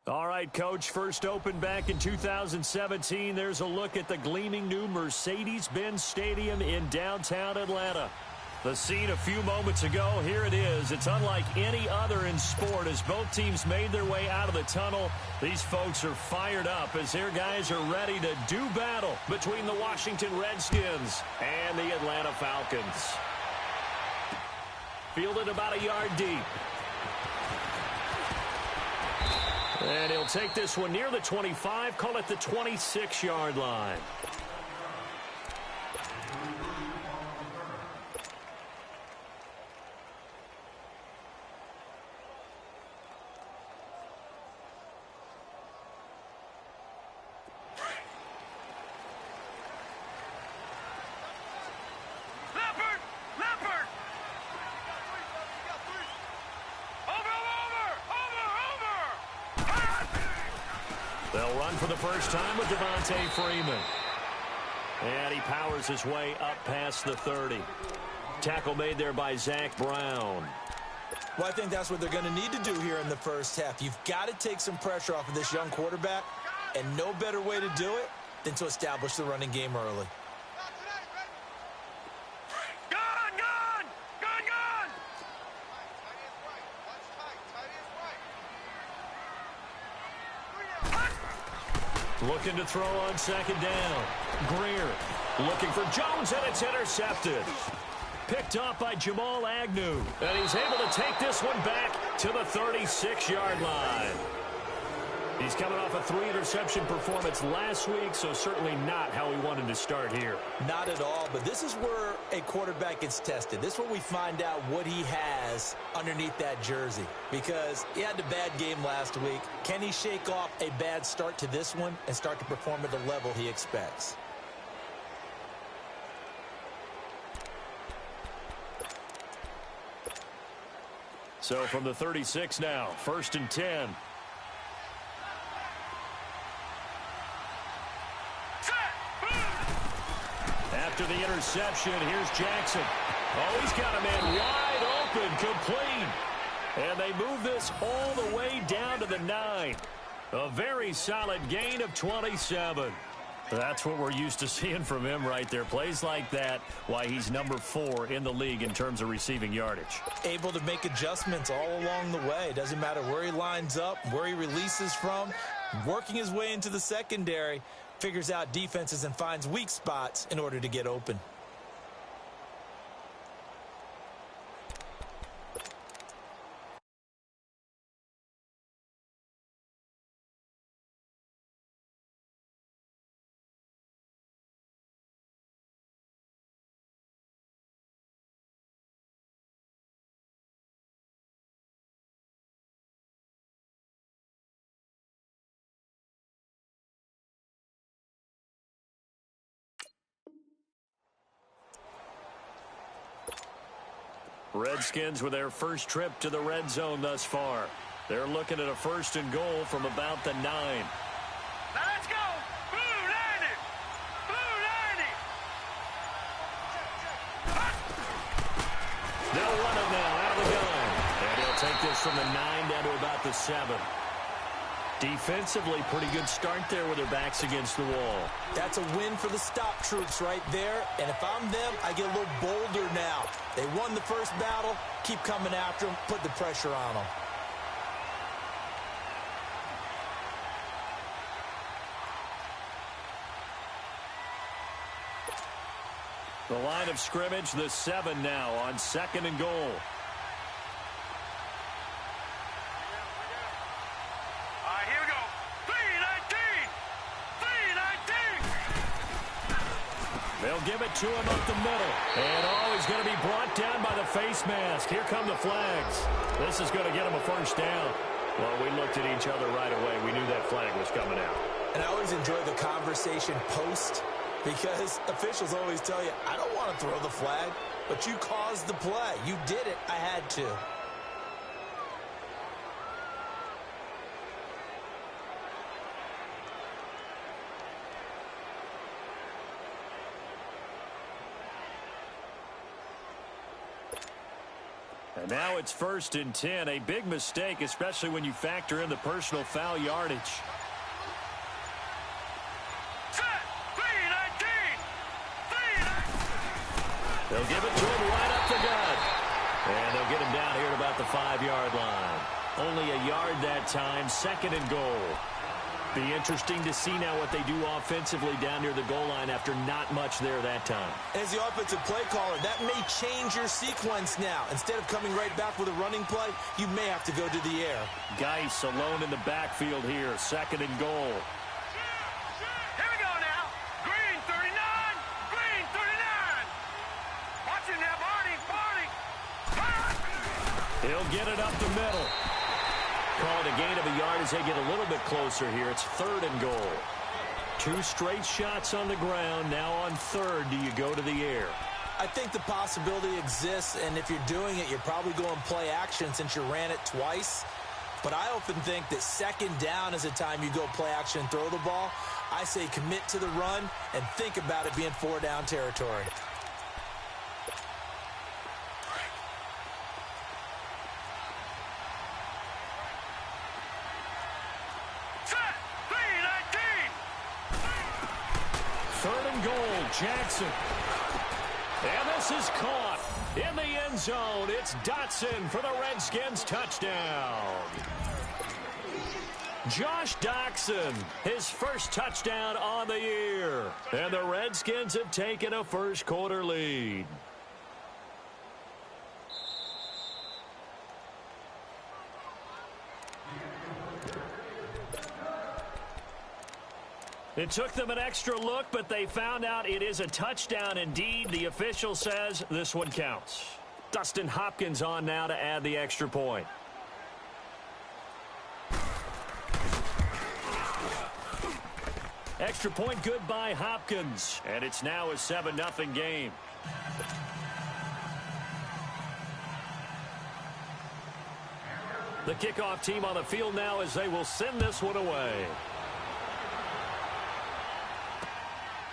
All right, Coach, first opened back in 2017. There's a look at the gleaming new Mercedes-Benz Stadium in downtown Atlanta. The scene a few moments ago, here it is. It's unlike any other in sport as both teams made their way out of the tunnel. These folks are fired up as their guys are ready to do battle between the Washington Redskins and the Atlanta Falcons. Fielded about a yard deep. And he'll take this one near the 25, call it the 26-yard line. They'll run for the first time with Devontae Freeman. And he powers his way up past the 30. Tackle made there by Zach Brown. Well, I think that's what they're going to need to do here in the first half. You've got to take some pressure off of this young quarterback, and no better way to do it than to establish the running game early. Looking to throw on second down. Greer looking for Jones, and it's intercepted. Picked off by Jamal Agnew. And he's able to take this one back to the 36-yard line. He's coming off a 3-interception performance last week, so certainly not how he wanted to start here. Not at all, but this is where a quarterback gets tested. This is where we find out what he has underneath that jersey, because he had a bad game last week. Can he shake off a bad start to this one and start to perform at the level he expects? So from the 36 now, 1st and 10. After the interception, here's Jackson. Oh, he's got a man wide open, complete. And they move this all the way down to the 9. A very solid gain of 27. That's what we're used to seeing from him right there. Plays like that, why he's number 4 in the league in terms of receiving yardage. Able to make adjustments all along the way. Doesn't matter where he lines up, where he releases from. Working his way into the secondary. Figures out defenses and finds weak spots in order to get open. Redskins with their first trip to the red zone thus far. They're looking at a 1st and goal from about the 9. Now let's go! Blue 90! Blue 90! They'll run it now out of the gun. And he'll take this from the 9 down to about the 7. Defensively, pretty good start there with their backs against the wall. That's a win for the stop troops right there. And if I'm them, I get a little bolder now. They won the first battle. Keep coming after them. Put the pressure on them. The line of scrimmage, the 7 now on 2nd and goal. They'll give it to him up the middle. And, oh, he's going to be brought down by the face mask. Here come the flags. This is going to get him a 1st down. Well, we looked at each other right away. We knew that flag was coming out. And I always enjoy the conversation post, because officials always tell you, I don't want to throw the flag, but you caused the play. You did it. I had to. And now it's 1st and 10. A big mistake, especially when you factor in the personal foul yardage. Set. 3-19. They'll give it to him right up the gut. And they'll get him down here at about the 5-yard line. Only a yard that time, 2nd and goal. Be interesting to see now what they do offensively down near the goal line after not much there that time. As the offensive play caller, that may change your sequence now. Instead of coming right back with a running play, you may have to go to the air. Geis alone in the backfield here, 2nd and goal. Here we go now. Green 39. Green 39. Watch him now, Barney. He'll get it up the middle. Call it a gain of a yard as they get a little bit closer here. It's 3rd and goal. 2 straight shots on the ground. Now on 3rd, do you go to the air? I think the possibility exists, and if you're doing it, you're probably going play action since you ran it twice. But I often think that 2nd down is the time you go play action and throw the ball. I say commit to the run and think about it being 4-down territory. Jackson. And this is caught in the end zone. It's Dotson for the Redskins touchdown. Josh Doctson, his first touchdown on the year. And the Redskins have taken a first-quarter lead. It took them an extra look, but they found out it is a touchdown indeed. The official says this one counts. Dustin Hopkins on now to add the extra point. Extra point good by Hopkins. And it's now a 7-0 game. The kickoff team on the field now as they will send this one away.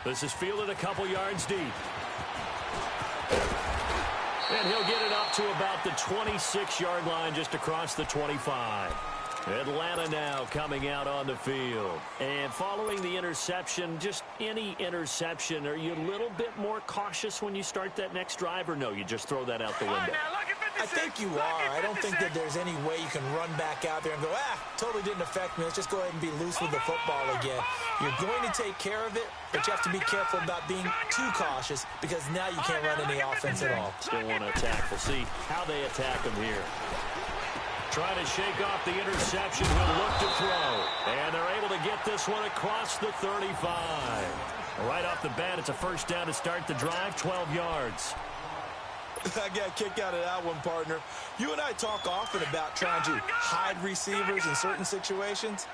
This is fielded a couple yards deep. And he'll get it up to about the 26-yard line, just across the 25. Atlanta now coming out on the field. And following the interception, just any interception, are you a little bit more cautious when you start that next drive, or no, you just throw that out the window? I think you are. I don't think that there's any way you can run back out there and go, totally didn't affect me. Let's just go ahead and be loose with the football again. You're going to take care of it, but you have to be careful about being too cautious because now you can't run any offense at all. Still want to attack. We'll see how they attack him here. Trying to shake off the interception. He'll look to throw. And they're able to get this one across the 35. Right off the bat, it's a first down to start the drive, 12 yards. I got a kick out of that one, partner. You and I talk often about trying to hide receivers in certain situations,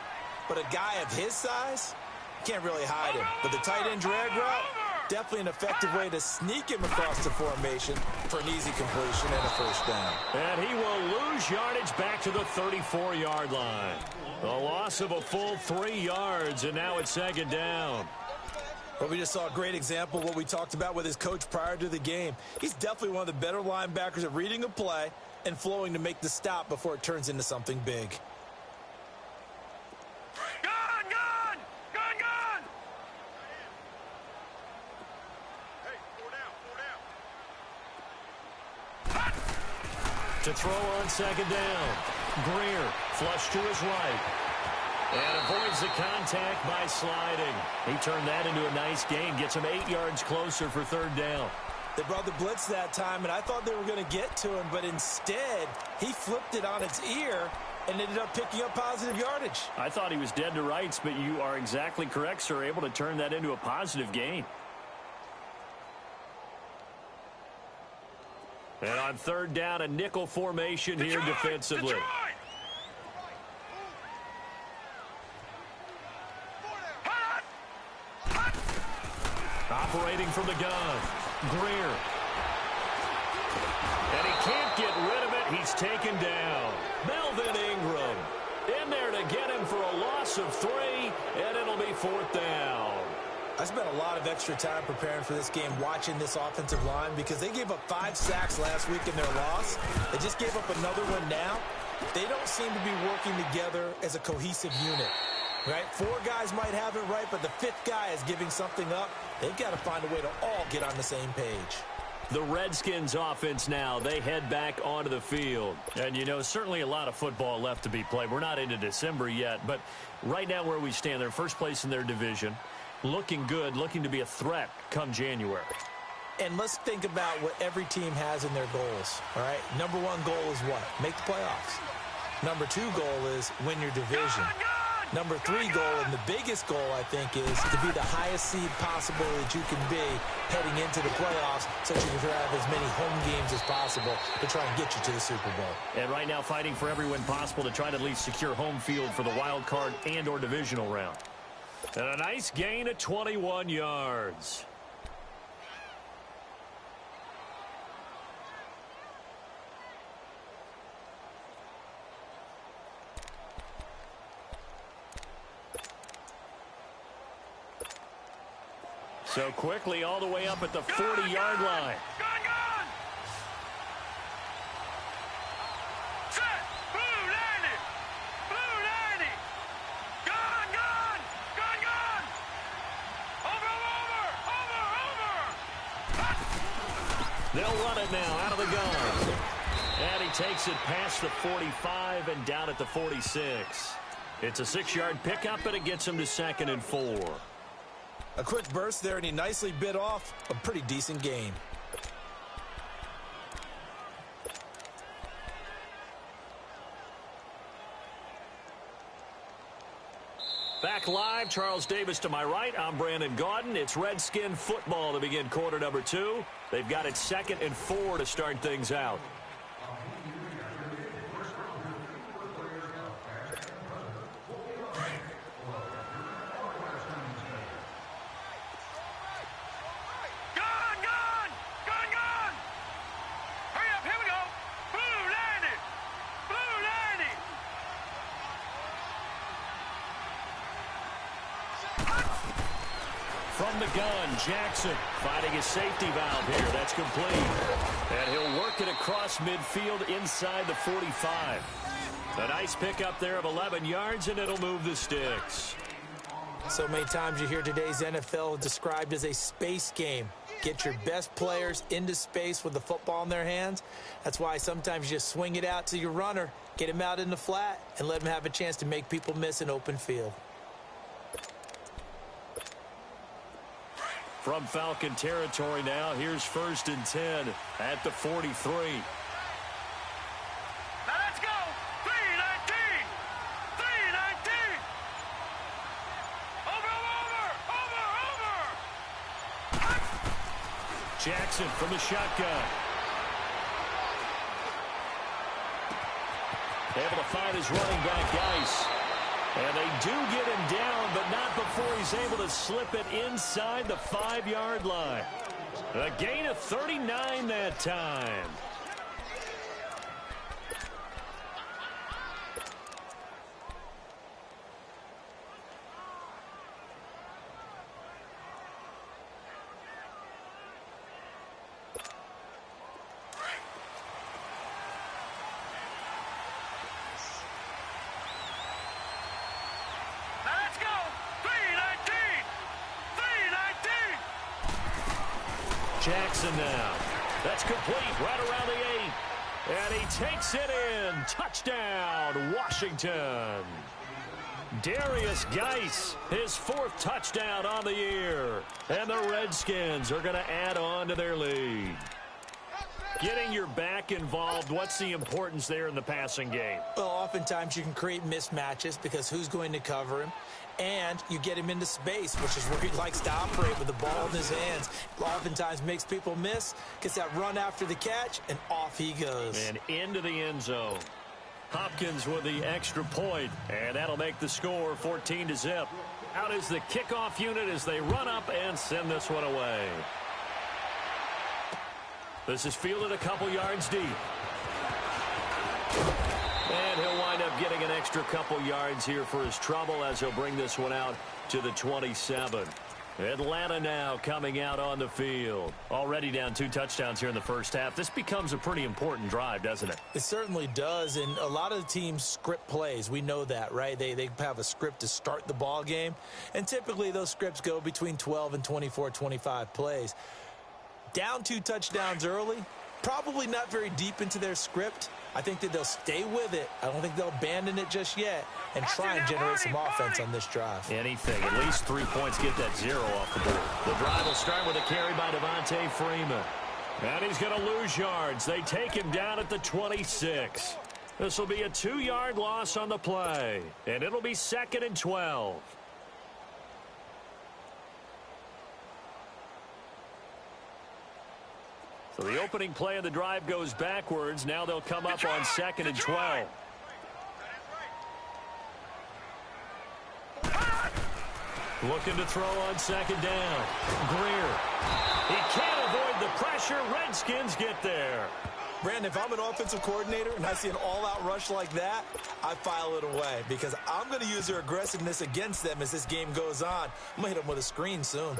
but a guy of his size, you can't really hide him. But the tight end drag route, definitely an effective way to sneak him across the formation for an easy completion and a first down. And he will lose yardage back to the 34-yard line. A loss of a full 3 yards, and now it's 2nd down. Well, we just saw a great example of what we talked about with his coach prior to the game. He's definitely one of the better linebackers at reading a play and flowing to make the stop before it turns into something big. Gun! Hey, 4 down. To throw on 2nd down. Greer, flush to his right. And avoids the contact by sliding. He turned that into a nice gain. Gets him 8 yards closer for 3rd down. They brought the blitz that time, and I thought they were going to get to him, but instead, he flipped it on its ear and ended up picking up positive yardage. I thought he was dead to rights, but you are exactly correct, sir. Able to turn that into a positive gain. And on 3rd down, a nickel formation here defensively. Operating from the gun, Greer. And he can't get rid of it. He's taken down. Melvin Ingram in there to get him for a loss of 3, and it'll be 4th down. I spent a lot of extra time preparing for this game watching this offensive line because they gave up 5 sacks last week in their loss. They just gave up another one now. They don't seem to be working together as a cohesive unit, right? 4 guys might have it right, but the 5th guy is giving something up. They've got to find a way to all get on the same page. The Redskins offense now, they head back onto the field. And, you know, certainly a lot of football left to be played. We're not into December yet, but right now where we stand, they're first place in their division. Looking good, looking to be a threat come January. And let's think about what every team has in their goals, all right? Number 1 goal is what? Make the playoffs. Number 2 goal is win your division. Number 3 goal, and the biggest goal, I think, is to be the highest seed possible that you can be heading into the playoffs so that you can have as many home games as possible to try and get you to the Super Bowl. And right now fighting for every win possible to try to at least secure home field for the wild card and or divisional round. And a nice gain of 21 yards. So quickly all the way up at the 40-yard line. Gone! Set! Blue 90! Blue 90! Gone! Over! They'll run it now out of the gun. And he takes it past the 45 and down at the 46. It's a 6-yard pickup, and it gets him to 2nd and 4. A quick burst there, and he nicely bit off a pretty decent gain. Back live, Charles Davis to my right. I'm Brandon Gaudin. It's Redskin football to begin quarter number 2. They've got it 2nd and 4 to start things out. From the gun, Jackson finding his safety valve here. That's complete. And he'll work it across midfield inside the 45. A nice pickup there of 11 yards, and it'll move the sticks. So many times you hear today's NFL described as a space game. Get your best players into space with the football in their hands. That's why sometimes you just swing it out to your runner, get him out in the flat, and let him have a chance to make people miss an open field. From Falcon territory now, here's 1st and 10 at the 43. Now let's go! 3-19! 3-19! Over! Jackson from the shotgun. Able to find his running back, Geis. And they do get him down, but not before he's able to slip it inside the 5-yard line. A gain of 39 that time. Jackson now. That's complete right around the 8. And he takes it in. Touchdown, Washington. Darius Geis, his 4th touchdown on the year. And the Redskins are going to add on to their lead. Getting your back involved, what's the importance there in the passing game? Well, oftentimes you can create mismatches because who's going to cover him? And you get him into space, which is where he likes to operate with the ball in his hands. Oftentimes makes people miss, gets that run after the catch, and off he goes. And into the end zone. Hopkins with the extra point, and that'll make the score 14-0. Out is the kickoff unit as they run up and send this one away. This is fielded a couple yards deep. And he'll wind up getting an extra couple yards here for his trouble as he'll bring this one out to the 27. Atlanta now coming out on the field. Already down 2 touchdowns here in the first half. This becomes a pretty important drive, doesn't it? It certainly does, and a lot of the teams script plays. We know that, right? They have a script to start the ball game, and typically those scripts go between 12 and 24, 25 plays. Down 2 touchdowns early, probably not very deep into their script. I think that they'll stay with it. I don't think they'll abandon it just yet and try and generate some offense on this drive. Anything. At least 3 points. Get that 0 off the board. The drive will start with a carry by Devontae Freeman. And he's going to lose yards. They take him down at the 26. This will be a 2-yard loss on the play. And it'll be 2nd and 12. So the opening play of the drive goes backwards. Now they'll come up on 2nd and 12. Looking to throw on 2nd down. Greer. He can't avoid the pressure. Redskins get there. Brandon, if I'm an offensive coordinator and I see an all-out rush like that, I file it away because I'm going to use their aggressiveness against them as this game goes on. I'm going to hit them with a screen soon.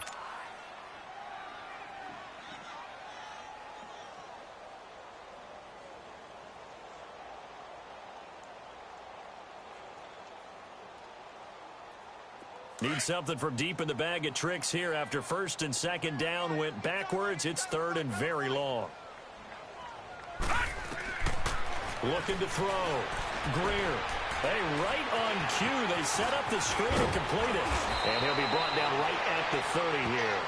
Need something from deep in the bag of tricks here after 1st and 2nd down went backwards. It's 3rd and very long. Looking to throw. Greer. Hey, right on cue. They set up the screen and complete it. And he'll be brought down right at the 30 here.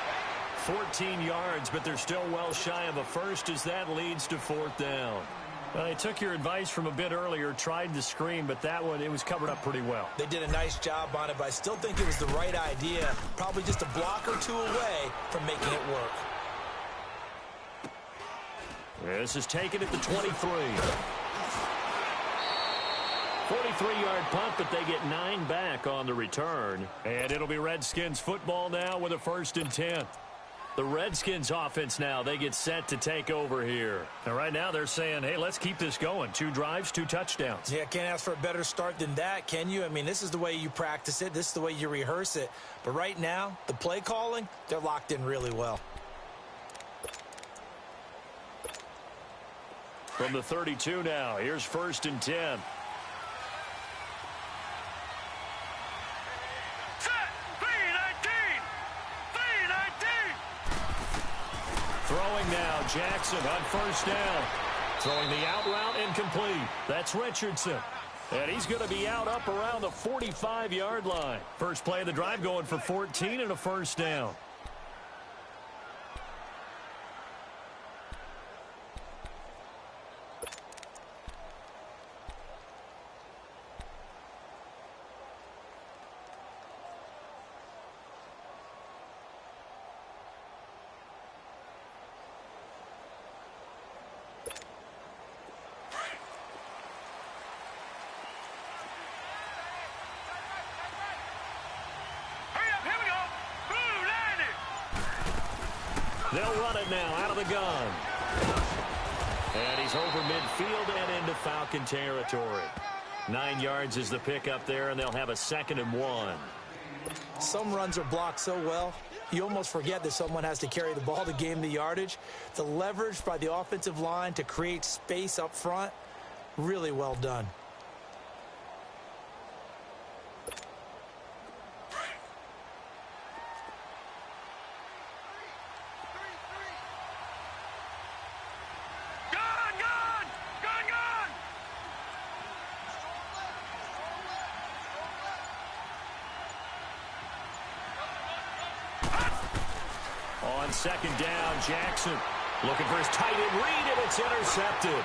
14 yards, but they're still well shy of a first as that leads to 4th down. Well, they took your advice from a bit earlier, tried the screen, but that one, it was covered up pretty well. They did a nice job on it, but I still think it was the right idea. Probably just a block or 2 away from making it work. This is taken at the 23. 43-yard punt, but they get 9 back on the return. And it'll be Redskins football now with a 1st and 10. The Redskins offense now, they get set to take over here. And right now they're saying, hey, let's keep this going. 2 drives, 2 touchdowns. Yeah, can't ask for a better start than that, can you? I mean, this is the way you practice it. This is the way you rehearse it. But right now, the play calling, they're locked in really well. From the 32 now, here's 1st and 10. Throwing now, Jackson on 1st down. Throwing the out route incomplete. That's Richardson. And he's going to be out up around the 45-yard line. First play of the drive going for 14 and a 1st down. They'll run it now out of the gun. And he's over midfield and into Falcon territory. 9 yards is the pickup there, and they'll have a 2nd and 1. Some runs are blocked so well, you almost forget that someone has to carry the ball to gain the yardage. The leverage by the offensive line to create space up front, really well done. On 2nd down, Jackson looking for his tight end read, and it's intercepted.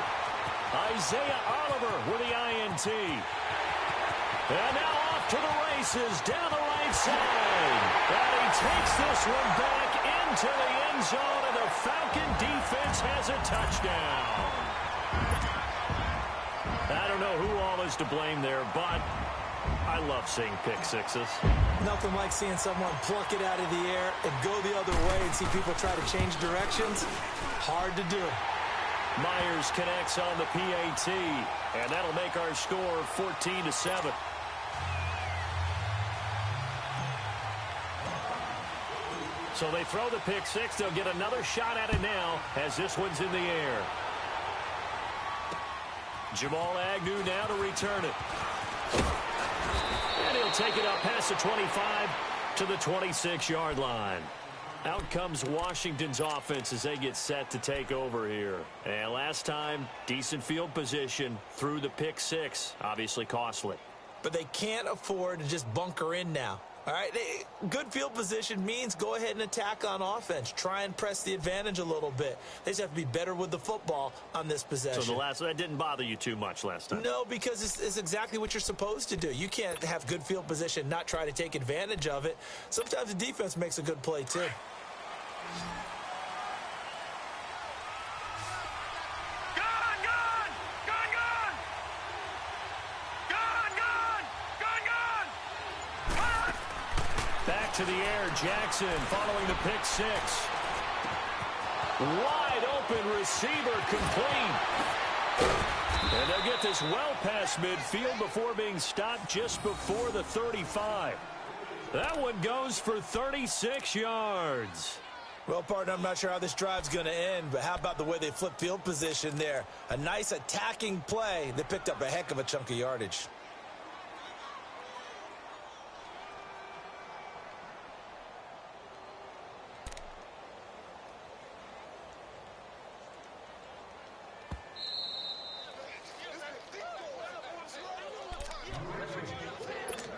Isaiah Oliver with the INT. And now off to the races down the right side. And he takes this one back into the end zone, and the Falcon defense has a touchdown. I don't know who all is to blame there, but I love seeing pick sixes. Nothing like seeing someone pluck it out of the air and go the other way and see people try to change directions. Hard to do. Myers connects on the PAT, and that'll make our score 14-7. So they throw the pick six. They'll get another shot at it now as this one's in the air. Jamal Agnew now to return it. And he'll take it up past the 25 to the 26-yard line. Out comes Washington's offense as they get set to take over here. And last time, decent field position through the pick six. Obviously costly. But they can't afford to just bunker in now. All right, good field position means go ahead and attack on offense. Try and press the advantage a little bit. They just have to be better with the football on this possession. So that didn't bother you too much last time? No, because it's exactly what you're supposed to do. You can't have good field position, not try to take advantage of it. Sometimes the defense makes a good play, too. To the air, Jackson following the pick six. Wide open receiver complete. And they'll get this well past midfield before being stopped just before the 35. That one goes for 36 yards. Well, partner, I'm not sure how this drive's going to end, but how about the way they flip field position there? A nice attacking play. They picked up a heck of a chunk of yardage.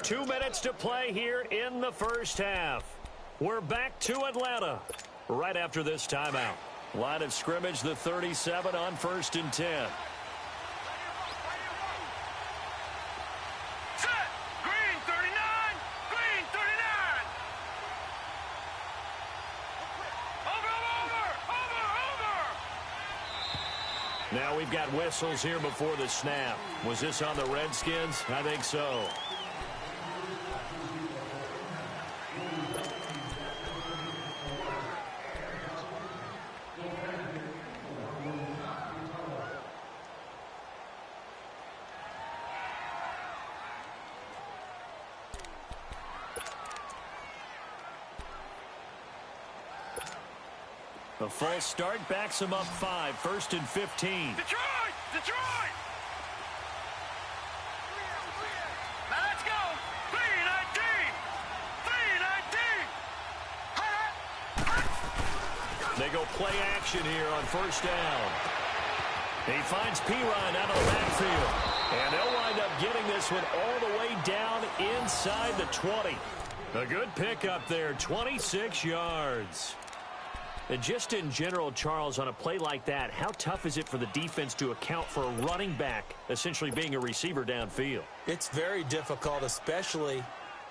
Two minutes to play here in the first half. We're back to Atlanta right after this timeout. Line of scrimmage, the 37 on 1st and 10. Set! Green 39! Green 39! Over! Now we've got whistles here before the snap. Was this on the Redskins? I think so. The full start backs him up 5, 1st and 15. Detroit! Detroit! Now let's go! 319! 319! They go play action here on 1st down. He finds Pirine out of the backfield. And they'll wind up getting this one all the way down inside the 20. A good pickup there, 26 yards. And just in general, Charles, on a play like that, how tough is it for the defense to account for a running back essentially being a receiver downfield? It's very difficult, especially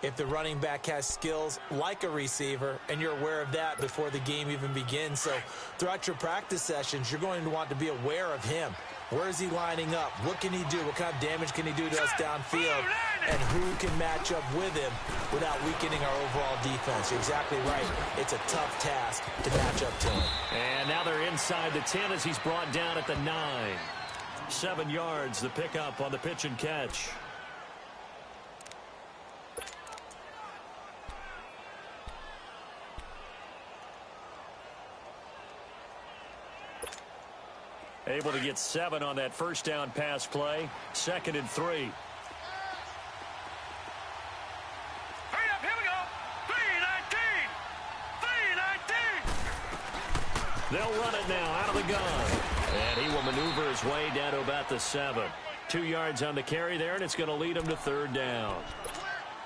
if the running back has skills like a receiver, and you're aware of that before the game even begins. So throughout your practice sessions, you're going to want to be aware of him. Where is he lining up? What can he do? What kind of damage can he do to us downfield? And who can match up with him without weakening our overall defense? You're exactly right. It's a tough task to match up to him. And now they're inside the 10 as he's brought down at the 9. 7 yards, the pickup on the pitch and catch. Able to get 7 on that 1st down pass play. 2nd and 3. Hurry up, here we go! 319! 319! They'll run it now out of the gun. And he will maneuver his way down to about the 7. 2 yards on the carry there, and it's going to lead him to 3rd down.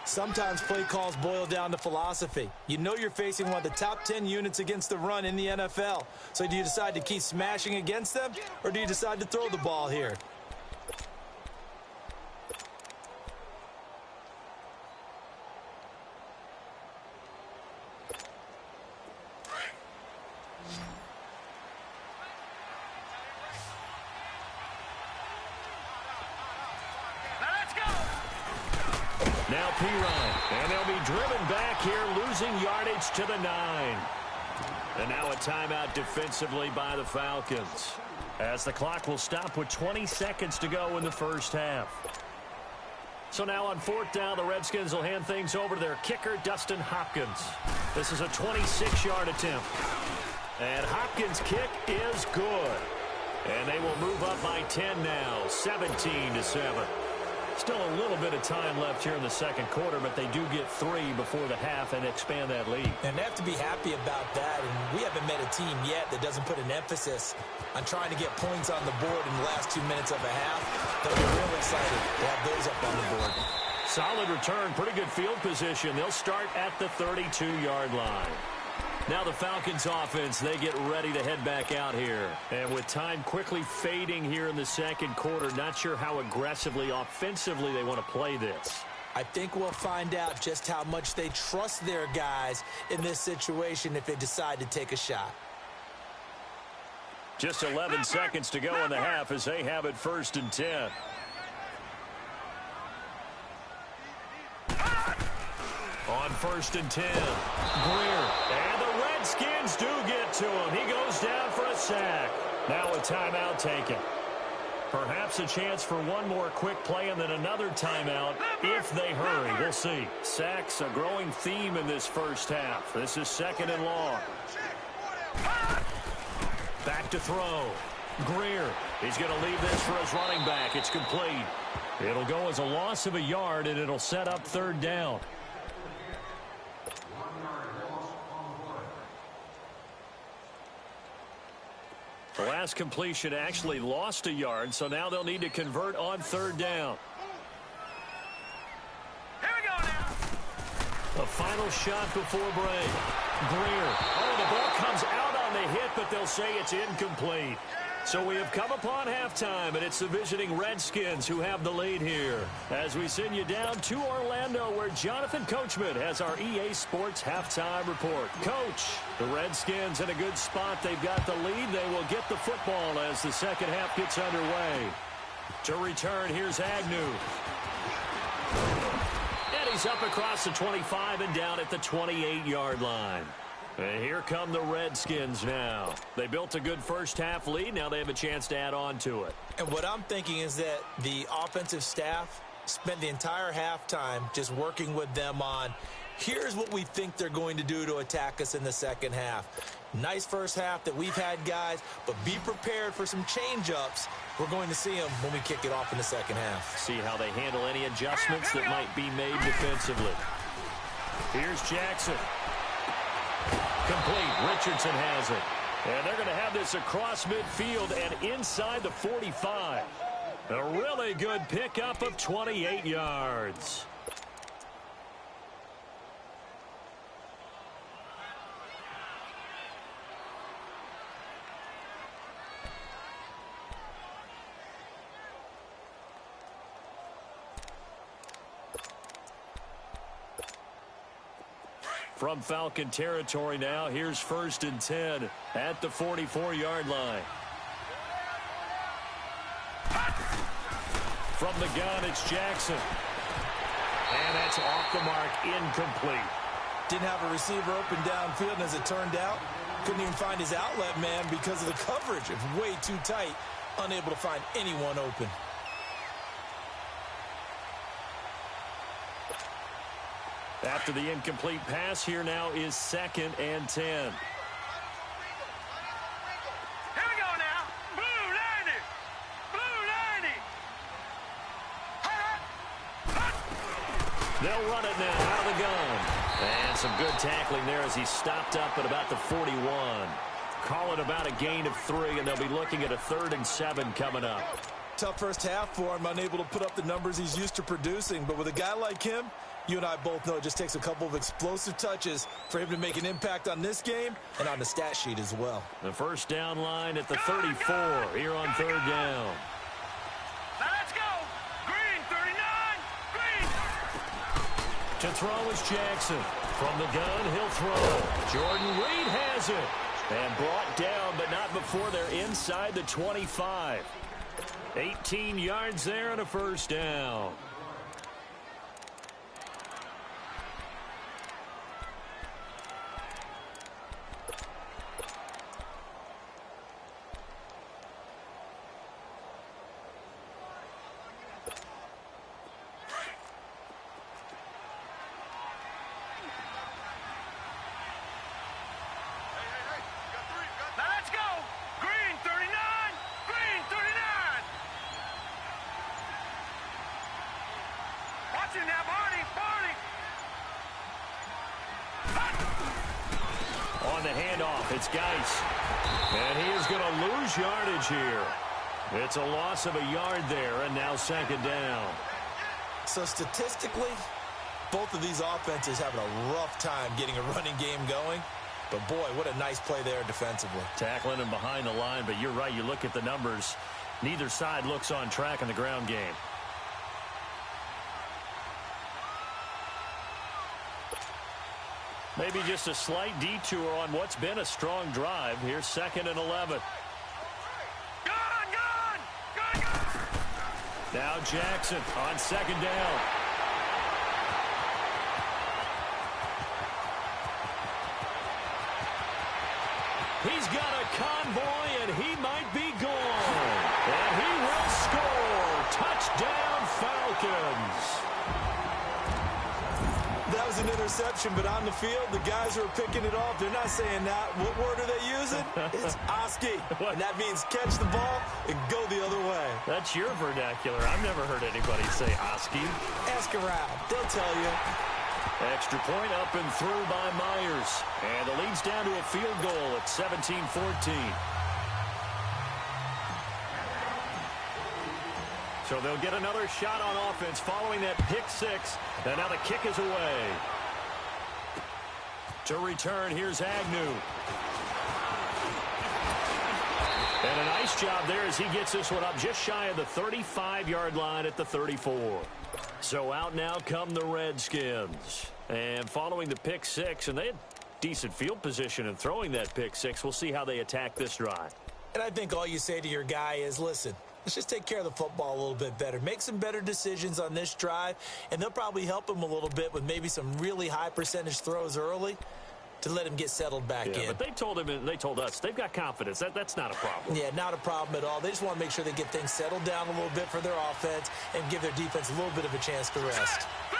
Sometimes play calls boil down to philosophy. You know you're facing one of the top 10 units against the run in the NFL. So do you decide to keep smashing against them, or do you decide to throw the ball here? Now Pirine, and they'll be driven back here, losing yardage to the 9. And now a timeout defensively by the Falcons, as the clock will stop with 20 seconds to go in the first half. So now on 4th down, the Redskins will hand things over to their kicker, Dustin Hopkins. This is a 26-yard attempt. And Hopkins' kick is good. And they will move up by 10 now, 17-7. Still a little bit of time left here in the second quarter, but they do get 3 before the half and expand that lead. And they have to be happy about that. And we haven't met a team yet that doesn't put an emphasis on trying to get points on the board in the last 2 minutes of a half. They'll be real excited to have those up on the board. Solid return, pretty good field position. They'll start at the 32-yard line. Now the Falcons offense, they get ready to head back out here. And with time quickly fading here in the second quarter, not sure how aggressively, offensively they want to play this. I think we'll find out just how much they trust their guys in this situation if they decide to take a shot. Just 11 seconds to go in the half as they have it 1st and 10. On 1st and 10, Greer. And the Redskins do get to him. He goes down for a sack. Now a timeout taken. Perhaps a chance for one more quick play and then another timeout if they hurry. We'll see. Sacks, a growing theme in this first half. This is 2nd and long. Back to throw. Greer. He's going to leave this for his running back. It's complete. It'll go as a loss of a yard, and it'll set up 3rd down. The last completion actually lost a yard, so now they'll need to convert on 3rd down. Here we go now. The final shot before break. Greer. Oh, the ball comes out on the hit, but they'll say it's incomplete. So we have come upon halftime, and it's the visiting Redskins who have the lead here. As we send you down to Orlando, where Jonathan Coachman has our EA Sports halftime report. Coach, the Redskins in a good spot. They've got the lead. They will get the football as the second half gets underway. To return, here's Agnew. And he's up across the 25 and down at the 28-yard line. And here come the Redskins now. They built a good first half lead. Now they have a chance to add on to it. And what I'm thinking is that the offensive staff spent the entire halftime just working with them on, here's what we think they're going to do to attack us in the second half. Nice first half that we've had, guys, but be prepared for some change-ups. We're going to see them when we kick it off in the second half. See how they handle any adjustments that might be made defensively. Here's Jackson. Complete. Richardson has it. And they're going to have this across midfield and inside the 45. A really good pickup of 28 yards. From Falcon territory now, here's 1st and 10 at the 44-yard line. From the gun, it's Jackson. And that's off the mark, incomplete. Didn't have a receiver open downfield, and as it turned out, couldn't even find his outlet man because of the coverage. It's way too tight, unable to find anyone open. After the incomplete pass, here now is 2nd and 10. Here we go now. Blue 90. Blue 90. They'll run it now out of the gun. And some good tackling there as he stopped up at about the 41. Call it about a gain of 3, and they'll be looking at a 3rd and 7 coming up. Tough first half for him, unable to put up the numbers he's used to producing. But with a guy like him, you and I both know it just takes a couple of explosive touches for him to make an impact on this game and on the stat sheet as well. The first down line at the 34 here on 3rd down. Now let's go. Green 39. Green. To throw is Jackson. From the gun, he'll throw. Jordan Reed has it. And brought down, but not before they're inside the 25. 18 yards there and a first down. Watch it now, Barney. On the handoff, it's Geis. And he is going to lose yardage here. It's a loss of a yard there, and now second down. So statistically, both of these offenses having a rough time getting a running game going. But, boy, what a nice play there defensively. Tackling him behind the line, but you're right. You look at the numbers. Neither side looks on track in the ground game. Maybe just a slight detour on what's been a strong drive. Here's 2nd and 11. Gone! Now Jackson on 2nd down. He's got a convoy, and he might be gone. And he will score. Touchdown, Falcons. That was an interception, but on the field, the guys who are picking it off, they're not saying that. What word are they using? It's Oski. And that means catch the ball and go the other way. That's your vernacular. I've never heard anybody say Oski. Ask around. They'll tell you. Extra point up and through by Myers. And the lead's down to a field goal at 17-14. So they'll get another shot on offense following that pick six. And now the kick is away. To return, here's Agnew. And a nice job there as he gets this one up just shy of the 35-yard line at the 34. So out now come the Redskins. And following the pick six, and they had decent field position in throwing that pick six. We'll see how they attack this drive. And I think all you say to your guy is, listen, let's just take care of the football a little bit better. Make some better decisions on this drive, and they'll probably help him a little bit with maybe some really high percentage throws early to let him get settled back in. But they told him, and they told us, they've got confidence. That's not a problem. Yeah, not a problem at all. They just want to make sure they get things settled down a little bit for their offense and give their defense a little bit of a chance to rest. 3-19!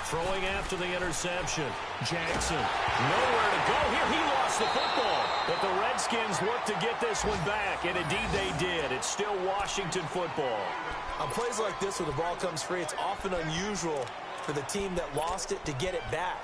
Throwing after the interception. Jackson, nowhere to go here. He lost the football. But the Redskins look to get this one back, and indeed they did. It's still Washington football. On plays like this where the ball comes free, it's often unusual for the team that lost it to get it back.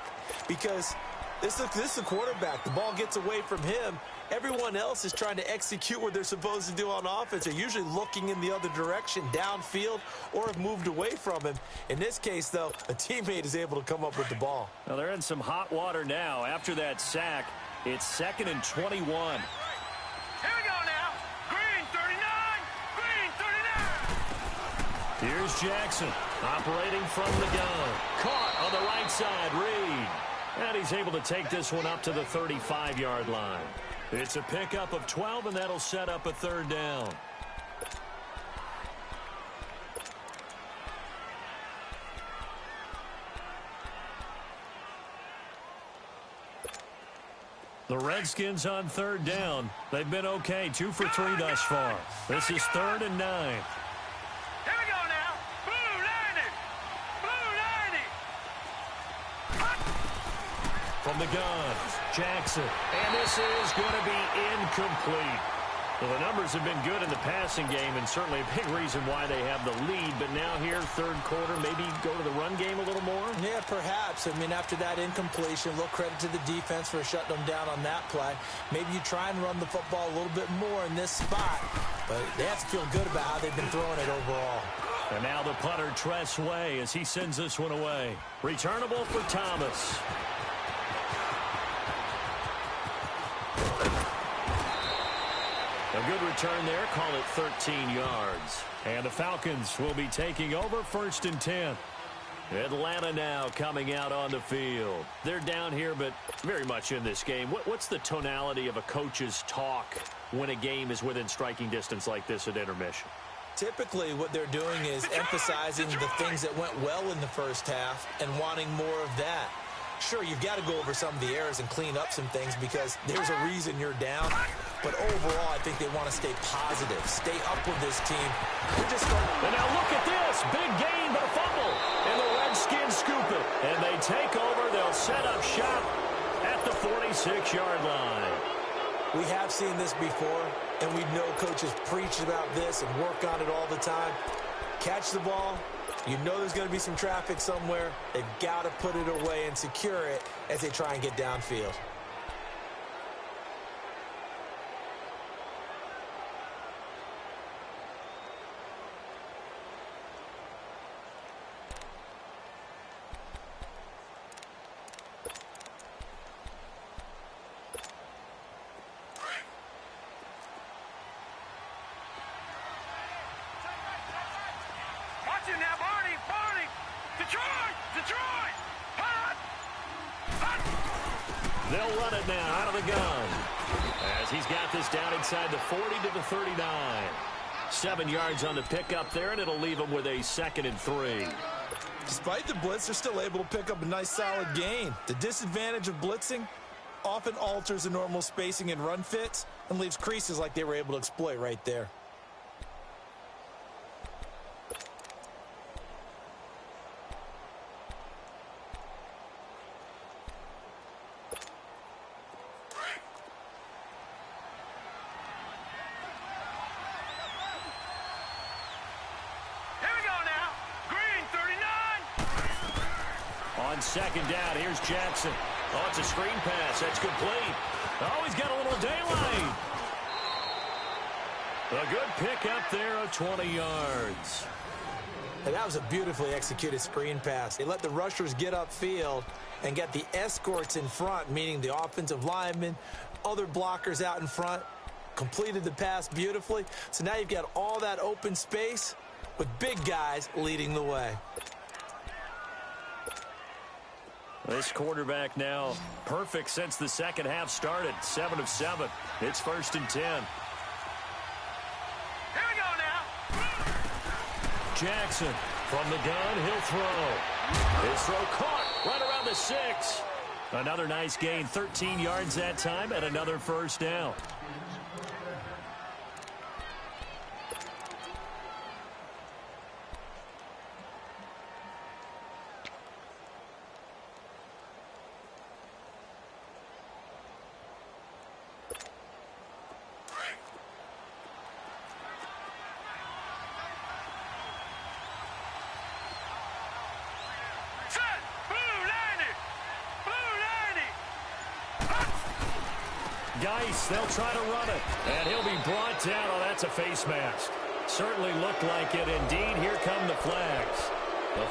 Because this is the quarterback. The ball gets away from him. Everyone else is trying to execute what they're supposed to do on offense. They're usually looking in the other direction, downfield, or have moved away from him. In this case, though, a teammate is able to come up with the ball. Now they're in some hot water now. After that sack, it's 2nd and 21. Here we go now. Green 39. Green 39. Here's Jackson operating from the gun. Caught on the right side, Reed. And he's able to take this one up to the 35-yard line. It's a pickup of 12, and that'll set up a 3rd down. The Redskins on 3rd down. They've been okay, 2 for 3 thus far. This is 3rd and 9. Here we go now. Blue 90. Blue 90. From the gun, Jackson. And this is going to be incomplete. Well, the numbers have been good in the passing game, and certainly a big reason why they have the lead. But now here, 3rd quarter, maybe go to the run game a little more? Yeah, perhaps. I mean, after that incompletion, a little credit to the defense for shutting them down on that play. Maybe you try and run the football a little bit more in this spot. But they have to feel good about how they've been throwing it overall. And now the punter, Tress Way, as he sends this one away. Returnable for Thomas. A good return there. Call it 13 yards. And the Falcons will be taking over 1st and 10. Atlanta now coming out on the field. They're down here, but very much in this game. What's the tonality of a coach's talk when a game is within striking distance like this at intermission? Typically, what they're doing is emphasizing the things that went well in the first half and wanting more of that. Sure, you've got to go over some of the errors and clean up some things because there's a reason you're down. But overall, I think they want to stay positive, stay up with this team. They're just going. And now look at this. Big gain, but a fumble. And the Redskins scoop it. And they take over. They'll set up shop at the 46-yard line. We have seen this before, and we know coaches preach about this and work on it all the time. Catch the ball. You know there's going to be some traffic somewhere. They've got to put it away and secure it as they try and get downfield. Now, Barney, Detroit, hot. They'll run it now out of the gun as he's got this down inside the 40 to the 39. 7 yards on the pickup there, and it'll leave them with a 2nd and 3. Despite the blitz, they're still able to pick up a nice solid gain. The disadvantage of blitzing often alters the normal spacing and run fits and leaves creases like they were able to exploit right there. On 2nd down, here's Jackson. Oh, it's a screen pass. That's complete. Oh, he's got a little daylight. A good pick up there of 20 yards. And that was a beautifully executed screen pass. They let the rushers get upfield and get the escorts in front, meaning the offensive linemen, other blockers out in front, completed the pass beautifully. So now you've got all that open space with big guys leading the way. This quarterback now perfect since the second half started. 7 of 7. It's 1st and 10. Here we go now. Jackson from the gun. He'll throw. His throw caught right around the 6. Another nice gain. 13 yards that time and another 1st down. Geis, they'll try to run it. And he'll be brought down. Oh, that's a face mask. Certainly looked like it. Indeed, here come the flags.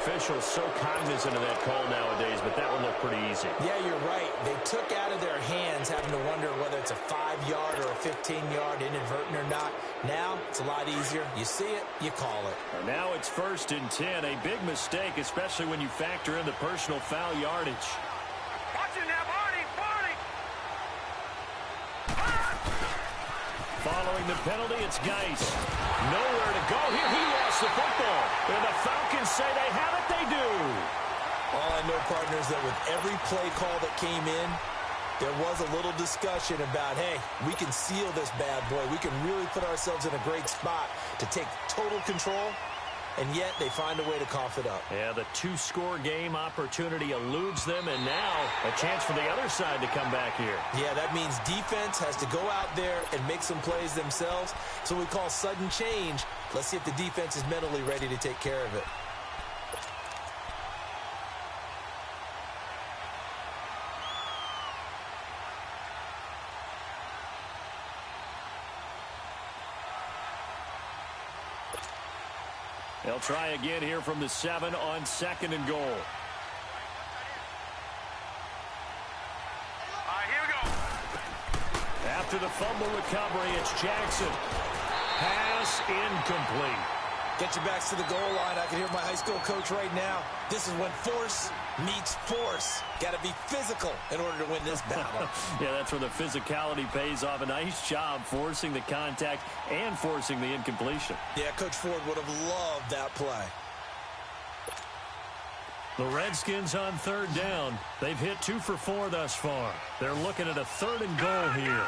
Officials so cognizant of that call nowadays, but that one looked pretty easy. Yeah, you're right. They took out of their hands having to wonder whether it's a 5-yard or a 15-yard inadvertent or not. Now, it's a lot easier. You see it, you call it. And now it's 1st and 10. A big mistake, especially when you factor in the personal foul yardage. Watch it now, Barney. Following the penalty, it's Geis. Nowhere to go here. He lost the football. And the Falcons say they have it. They do. All I know, partners, that with every play call that came in, there was a little discussion about, hey, we can seal this bad boy. We can really put ourselves in a great spot to take total control. And yet they find a way to cough it up. Yeah, the 2-score game opportunity eludes them, and now a chance for the other side to come back here. Yeah, that means defense has to go out there and make some plays themselves. So we call sudden change. Let's see if the defense is mentally ready to take care of it. They'll try again here from the 7 on 2nd and goal. All right, here we go. After the fumble recovery, it's Jackson. Pass incomplete. Get your backs to the goal line. I can hear my high school coach right now. This is when force meets force. Got to be physical in order to win this battle. Yeah, that's where the physicality pays off. A nice job forcing the contact and forcing the incompletion. Yeah, Coach Ford would have loved that play. The Redskins on 3rd down. They've hit 2 for 4 thus far. They're looking at a 3rd and goal here.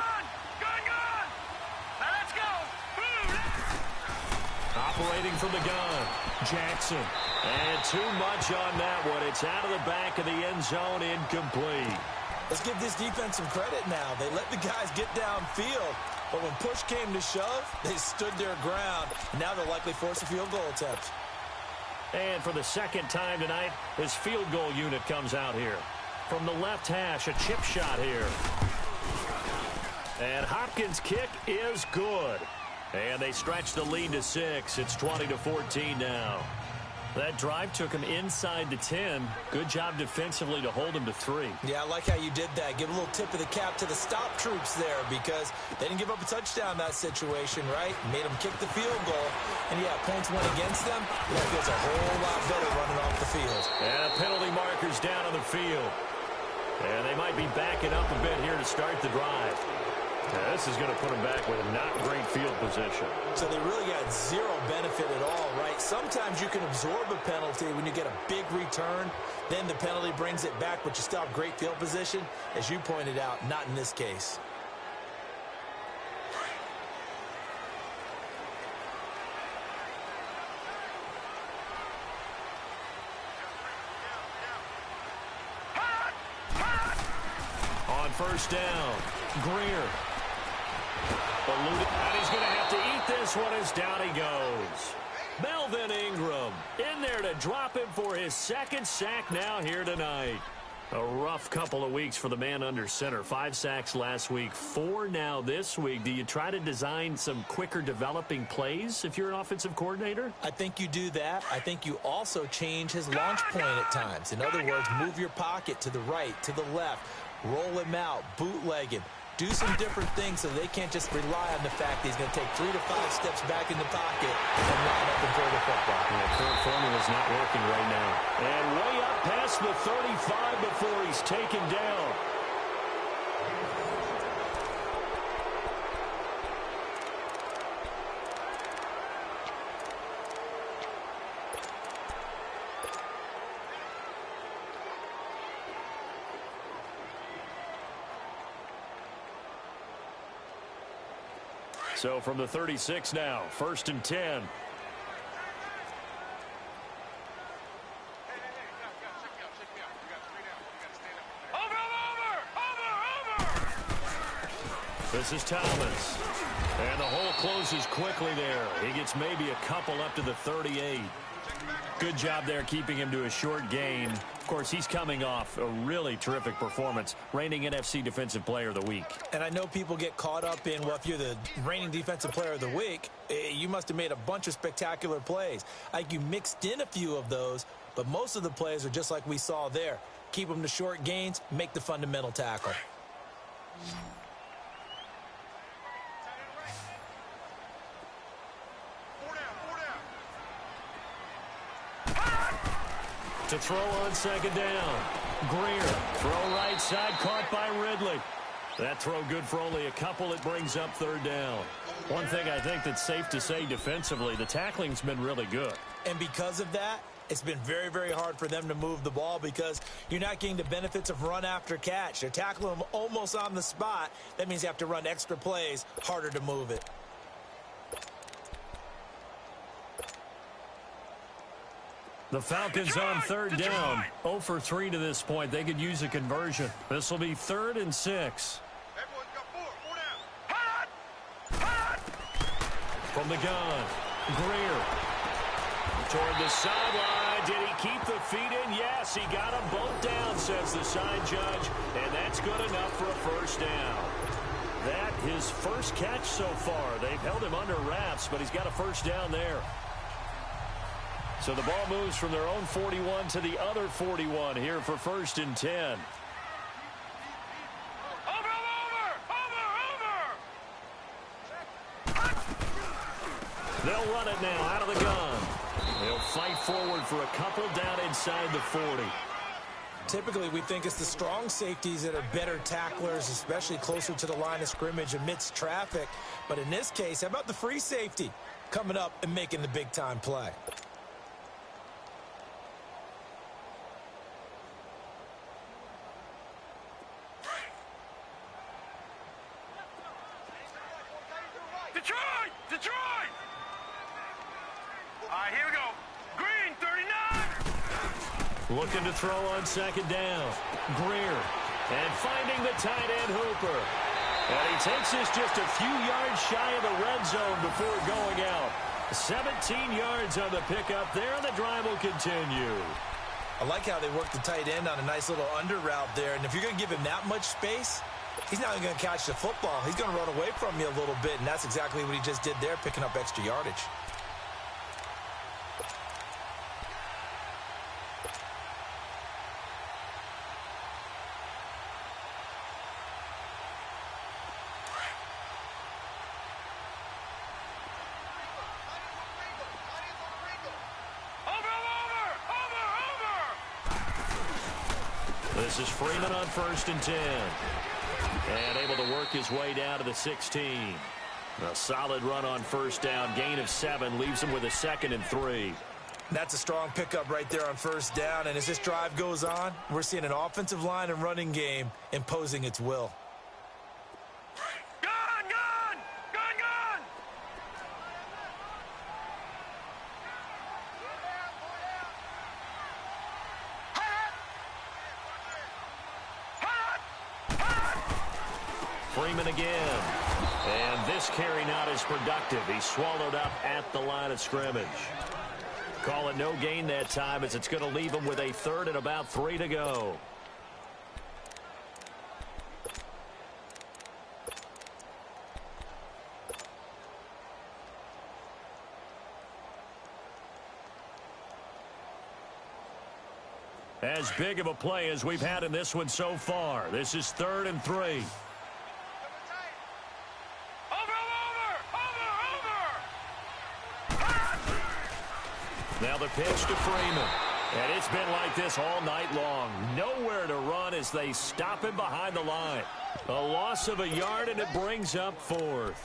Gun. Now let's go. Operating from the gun, Jackson. And too much on that one. It's out of the back of the end zone, incomplete. Let's give this defense some credit now. They let the guys get downfield, but when push came to shove, they stood their ground. Now they'll likely force a field goal attempt. And for the second time tonight, his field goal unit comes out here. From the left hash, a chip shot here. And Hopkins' kick is good. And they stretch the lead to 6. It's 20-14 now. That drive took him inside the 10. Good job defensively to hold him to 3. Yeah, I like how you did that. Give a little tip of the cap to the stop troops there because they didn't give up a touchdown in that situation, right? Made them kick the field goal. And, yeah, points went against them. That feels a whole lot better running off the field. And penalty markers down on the field. And they might be backing up a bit here to start the drive. Now, this is going to put them back with not great field position. So they really got zero benefit at all, right? Sometimes you can absorb a penalty when you get a big return. Then the penalty brings it back, but you still have great field position. As you pointed out, not in this case. On first down, Greer. And he's going to have to eat this one as down he goes. Melvin Ingram in there to drop him for his second sack now here tonight. A rough couple of weeks for the man under center. 5 sacks last week, 4 now this week. Do you try to design some quicker developing plays if you're an offensive coordinator? I think you do that. I think you also change his launch point at times. In other words, move your pocket to the right, to the left, roll him out, bootleg him. Do some different things so they can't just rely on the fact that he's going to take 3 to 5 steps back in the pocket and line up and throw the football. The current formula's not working right now. And way up past the 35 before he's taken down. So from the 36 now, 1st and 10. This is Thomas. And the hole closes quickly there. He gets maybe a couple up to the 38. Good job there keeping him to a short gain. Of course, he's coming off a really terrific performance, reigning NFC Defensive Player of the Week. And I know people get caught up in, well, if you're the reigning Defensive Player of the Week, you must have made a bunch of spectacular plays. Like you mixed in a few of those, but most of the plays are just like we saw there. Keep them to short gains, make the fundamental tackle. To throw on second down. Greer, throw right side, caught by Ridley. That throw good for only a couple. It brings up 3rd down. One thing I think that's safe to say defensively, the tackling's been really good. And because of that, it's been very, very hard for them to move the ball because you're not getting the benefits of run after catch. They're tackling them almost on the spot. That means you have to run extra plays, harder to move it. The Falcons on 3rd down. 0 for 3 to this point. They could use a conversion. This will be 3rd and 6. From the gun, Greer. Toward the sideline. Did he keep the feet in? Yes, he got them both down, says the side judge. And that's good enough for a 1st down. That his first catch so far. They've held him under wraps, but he's got a 1st down there. So the ball moves from their own 41 to the other 41 here for 1st and 10. They'll run it now out of the gun. They'll fight forward for a couple down inside the 40. Typically, we think it's the strong safeties that are better tacklers, especially closer to the line of scrimmage amidst traffic. But in this case, how about the free safety coming up and making the big-time play? Detroit! All right, here we go. Green, 39. Looking to throw on second down. Greer And finding the tight end Hooper. And he takes us just a few yards shy of the red zone before going out. 17 yards on the pickup there, and the drive will continue. I like how they work the tight end on a nice little under route there. And if you're going to give him that much space, he's not going to catch the football. He's going to run away from you a little bit, and that's exactly what he just did there, picking up extra yardage. This is Freeman on 1st and 10. And able to work his way down to the 16. A solid run on 1st down. Gain of 7 leaves him with a 2nd and 3. That's a strong pickup right there on 1st down. And as this drive goes on, we're seeing an offensive line and running game imposing its will. Freeman again. And this carry not as productive. He's swallowed up at the line of scrimmage. Call it no gain that time, as it's going to leave him with a 3rd and about 3 to go. As big of a play as we've had in this one so far. This is 3rd and 3. Now the pitch to Freeman. And it's been like this all night long. Nowhere to run as they stop him behind the line. A loss of a yard, and it brings up 4th.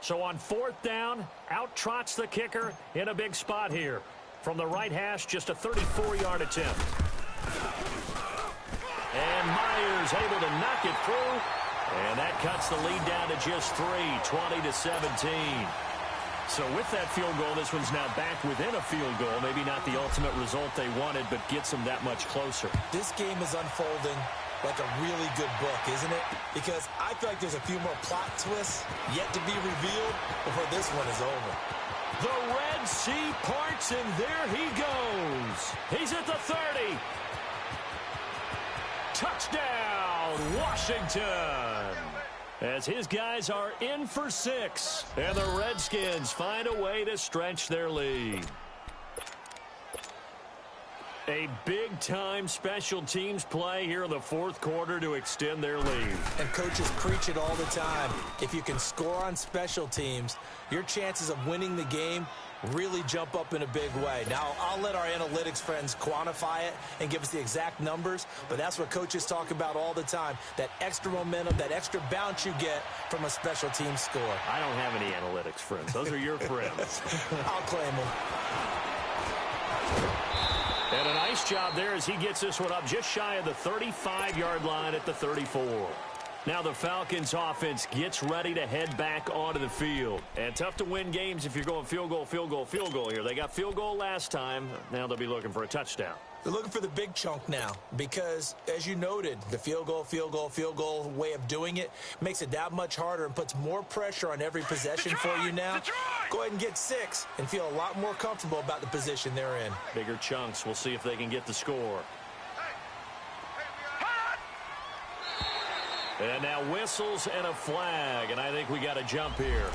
So on 4th down, out trots the kicker in a big spot here. From the right hash, just a 34-yard attempt. And Myers able to knock it through. And that cuts the lead down to just 3, 20-17. So with that field goal, this one's now back within a field goal. Maybe not the ultimate result they wanted, but gets them that much closer. This game is unfolding like a really good book, isn't it? Because I feel like there's a few more plot twists yet to be revealed before this one is over. The Red Sea parts, and there he goes. He's at the 30. Touchdown, Washington. As his guys are in for 6. And the Redskins find a way to stretch their lead. A big-time special teams play here in the 4th quarter to extend their lead. And coaches preach it all the time. If you can score on special teams, your chances of winning the game really jump up in a big way. Now, I'll let our analytics friends quantify it and give us the exact numbers, but that's what coaches talk about all the time, that extra momentum, that extra bounce you get from a special team score. I don't have any analytics friends. Those are your friends. I'll claim them. And a nice job there as he gets this one up just shy of the 35-yard line at the 34. Now the Falcons offense gets ready to head back onto the field. And tough to win games if you're going field goal, field goal, field goal here. They got field goal last time. Now they'll be looking for a touchdown. They're looking for the big chunk now because, as you noted, the field goal way of doing it makes it that much harder and puts more pressure on every possession for you now. Go ahead and get 6 and feel a lot more comfortable about the position they're in. Bigger chunks. We'll see if they can get the score. And now whistles and a flag, and I think we got a jump here.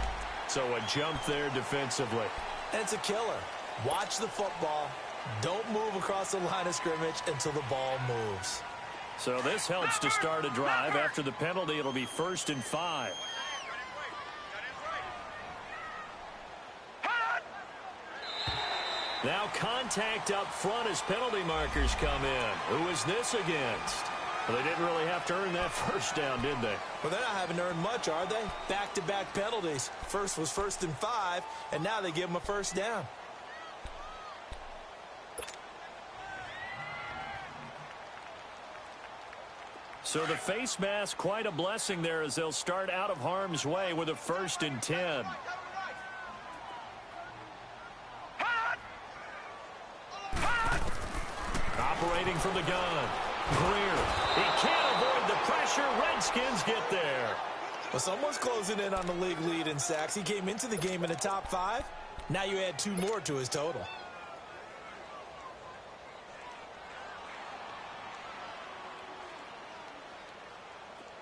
So a jump there defensively. And it's a killer. Watch the football. Don't move across the line of scrimmage until the ball moves. So this helps to start a drive. After the penalty, it'll be 1st and 5. Now contact up front as penalty markers come in. Who is this against? Well, they didn't really have to earn that 1st down, did they? Well, they're not having earned much, are they? Back-to-back penalties. First was 1st and 5, and now they give them a 1st down. So the face mask, quite a blessing there as they'll start out of harm's way with a 1st and 10. operating from the gun. Greer. He can't avoid the pressure. Redskins get there. Well, someone's closing in on the league lead in sacks. He came into the game in the top 5. Now you add 2 more to his total.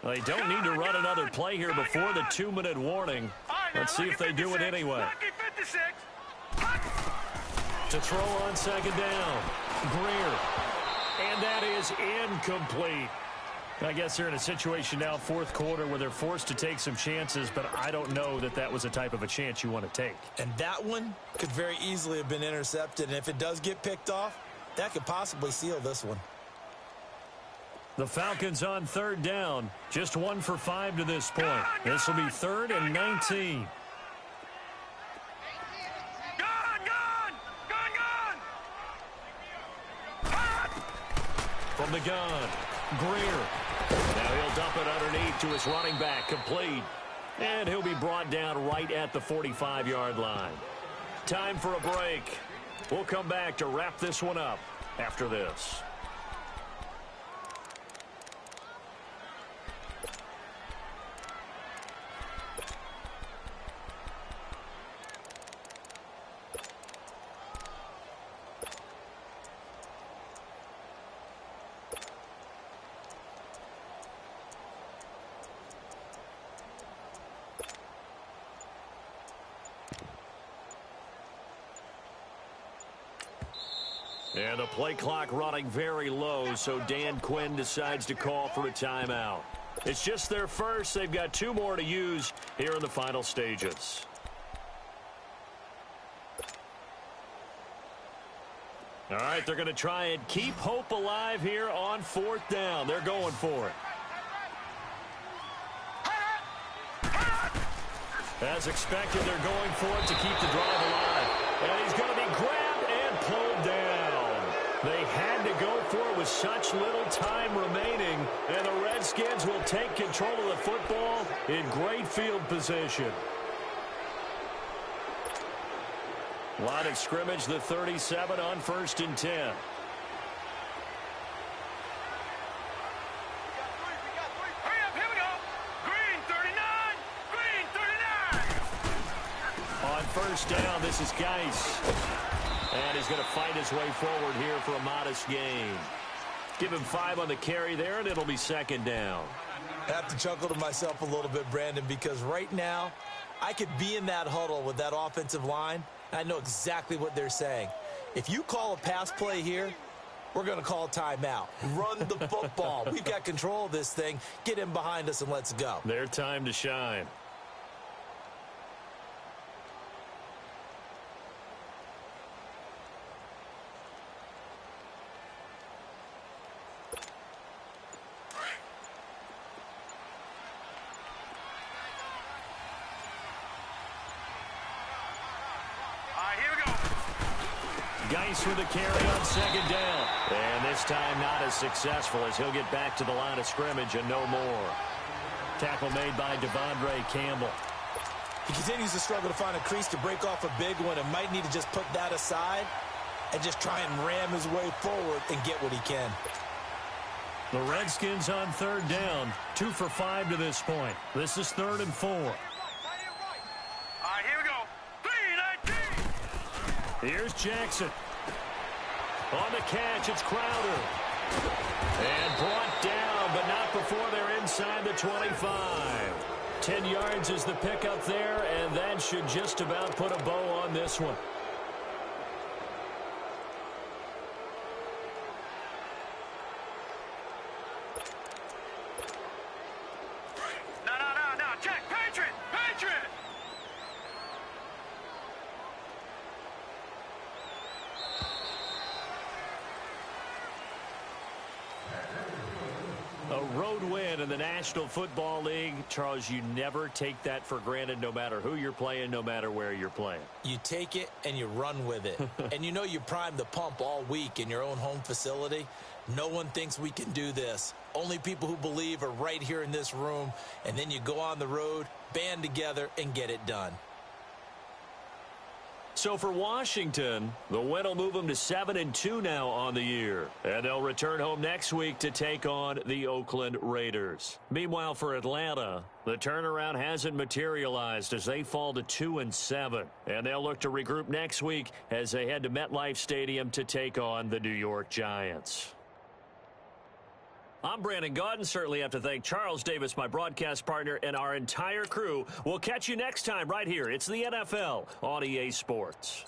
They don't need to run another play here before the 2-minute warning. Let's see if they do it anyway. To throw on second down. Greer. And that is incomplete. I guess they're in a situation now, fourth quarter, where they're forced to take some chances, but I don't know that that was the type of a chance you want to take. And that one could very easily have been intercepted, and if it does get picked off, that could possibly seal this one. The Falcons on third down, just 1 for 5 to this point. This will be 3rd and 19. From the gun, Greer. Now he'll dump it underneath to his running back, complete. And he'll be brought down right at the 45-yard line. Time for a break. We'll come back to wrap this one up after this. And the play clock running very low, so Dan Quinn decides to call for a timeout. It's just their first. They've got 2 more to use here in the final stages. All right, they're going to try and keep hope alive here on 4th down. They're going for it. As expected, they're going for it to keep the drive alive. And he's going to be grabbed and pulled down. They had to go for it with such little time remaining, and the Redskins will take control of the football in great field position. Line of scrimmage, the 37 on 1st and 10. Hurry up, here we go. Green 39, green 39. On 1st down, this is Geis. And he's going to fight his way forward here for a modest gain. Give him 5 on the carry there, and it'll be 2nd down. I have to chuckle to myself a little bit, Brandon, because right now I could be in that huddle with that offensive line, and I know exactly what they're saying. If you call a pass play here, we're going to call a timeout. Run the football. We've got control of this thing. Get him behind us and let's go. Their time to shine. Geis with the carry on 2nd down. And this time not as successful as he'll get back to the line of scrimmage and no more. Tackle made by Devondre Campbell. He continues to struggle to find a crease to break off a big one and might need to just put that aside and just try and ram his way forward and get what he can. The Redskins on 3rd down, 2 for 5 to this point. This is 3rd and 4. All right, here we go. 3-19. Here's Jackson. On the catch, it's Crowder. And brought down, but not before they're inside the 25. 10 yards is the pickup there, and that should just about put a bow on this one. No, check, Patriot, Patriot. A road win in the National Football League. Charles, you never take that for granted, no matter who you're playing, no matter where you're playing. You take it and you run with it. And you know you primed the pump all week in your own home facility. No one thinks we can do this. Only people who believe are right here in this room. And then you go on the road, band together, and get it done. So for Washington, the win will move them to 7-2 now on the year. And they'll return home next week to take on the Oakland Raiders. Meanwhile, for Atlanta, the turnaround hasn't materialized as they fall to 2-7. And they'll look to regroup next week as they head to MetLife Stadium to take on the New York Giants. I'm Brandon Gaudin. Certainly have to thank Charles Davis, my broadcast partner, and our entire crew. We'll catch you next time right here. It's the NFL on EA Sports.